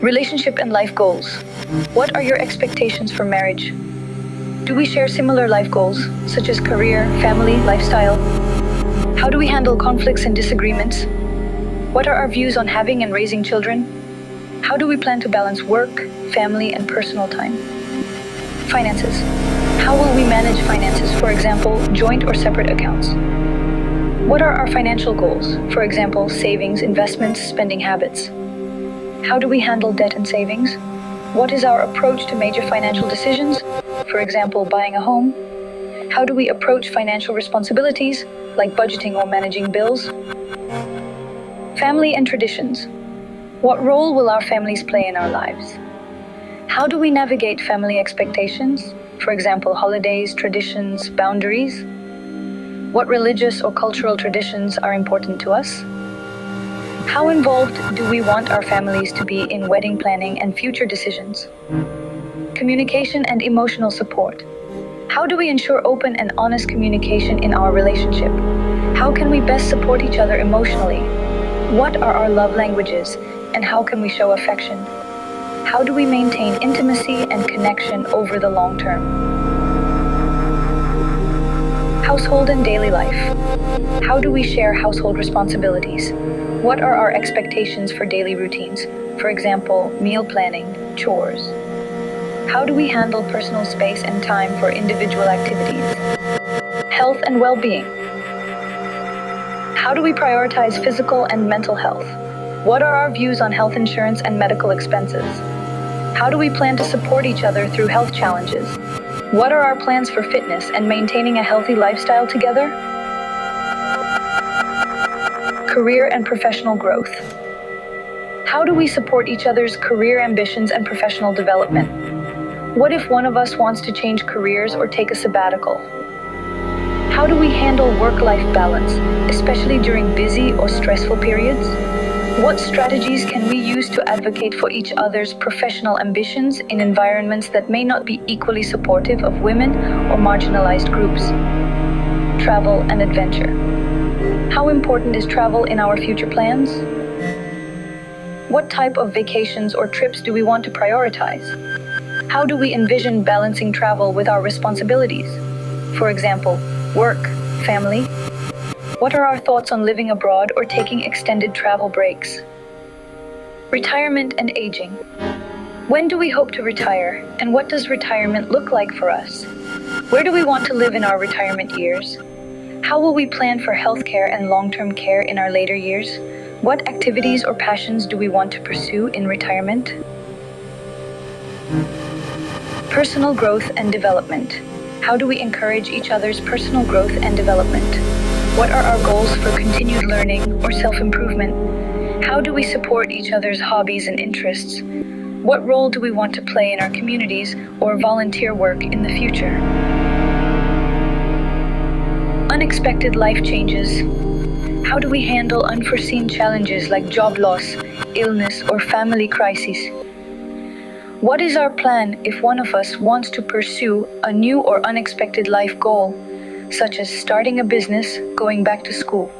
Relationship and life goals. What are your expectations for marriage? Do we share similar life goals, such as career, family, lifestyle? How do we handle conflicts and disagreements? What are our views on having and raising children? How do we plan to balance work, family, and personal time? Finances. How will we manage finances, for example, joint or separate accounts? What are our financial goals, for example, savings, investments, spending habits? How do we handle debt and savings? What is our approach to major financial decisions, for example, buying a home? How do we approach financial responsibilities, like budgeting or managing bills? Family and traditions. What role will our families play in our lives? How do we navigate family expectations, for example, holidays, traditions, boundaries? What religious or cultural traditions are important to us? How involved do we want our families to be in wedding planning and future decisions? Communication and emotional support. How do we ensure open and honest communication in our relationship? How can we best support each other emotionally? What are our love languages, and how can we show affection? How do we maintain intimacy and connection over the long term? Household and daily life. How do we share household responsibilities? What are our expectations for daily routines? For example, meal planning, chores. How do we handle personal space and time for individual activities? Health and well-being. How do we prioritize physical and mental health? What are our views on health insurance and medical expenses? How do we plan to support each other through health challenges? What are our plans for fitness and maintaining a healthy lifestyle together? Career and professional growth. How do we support each other's career ambitions and professional development? What if one of us wants to change careers or take a sabbatical? How do we handle work-life balance, especially during busy or stressful periods? What strategies can we use to advocate for each other's professional ambitions in environments that may not be equally supportive of women or marginalized groups? Travel and adventure. How important is travel in our future plans? What type of vacations or trips do we want to prioritize? How do we envision balancing travel with our responsibilities? For example, work, family. What are our thoughts on living abroad or taking extended travel breaks? Retirement and aging. When do we hope to retire, and what does retirement look like for us? Where do we want to live in our retirement years? How will we plan for healthcare and long-term care in our later years? What activities or passions do we want to pursue in retirement? Personal growth and development. How do we encourage each other's personal growth and development? What are our goals for continued learning or self-improvement? How do we support each other's hobbies and interests? What role do we want to play in our communities or volunteer work in the future? Unexpected life changes. How do we handle unforeseen challenges like job loss, illness, or family crises? What is our plan if one of us wants to pursue a new or unexpected life goal, such as starting a business, going back to school?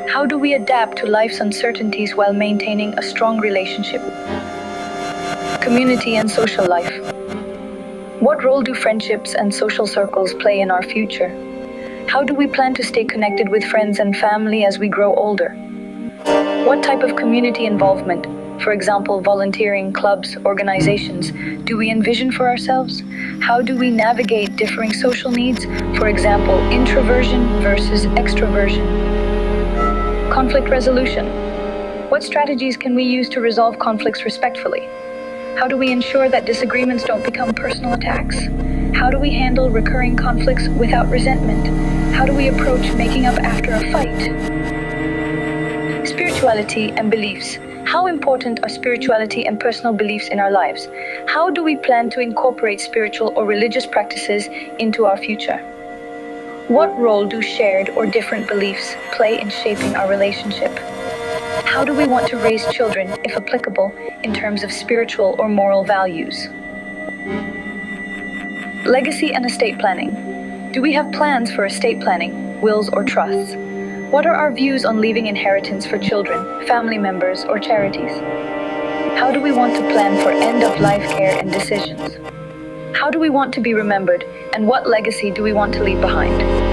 How do we adapt to life's uncertainties while maintaining a strong relationship? Community and social life. What role do friendships and social circles play in our future? How do we plan to stay connected with friends and family as we grow older? What type of community involvement, for example, volunteering, clubs, organizations, do we envision for ourselves? How do we navigate differing social needs, for example, introversion versus extroversion? Conflict resolution. What strategies can we use to resolve conflicts respectfully? How do we ensure that disagreements don't become personal attacks? How do we handle recurring conflicts without resentment? How do we approach making up after a fight? Spirituality and beliefs. How important are spirituality and personal beliefs in our lives? How do we plan to incorporate spiritual or religious practices into our future? What role do shared or different beliefs play in shaping our relationship? How do we want to raise children, if applicable, in terms of spiritual or moral values? Legacy and estate planning. Do we have plans for estate planning, wills or trusts? What are our views on leaving inheritance for children, family members, or charities? How do we want to plan for end-of-life care and decisions? How do we want to be remembered, and what legacy do we want to leave behind?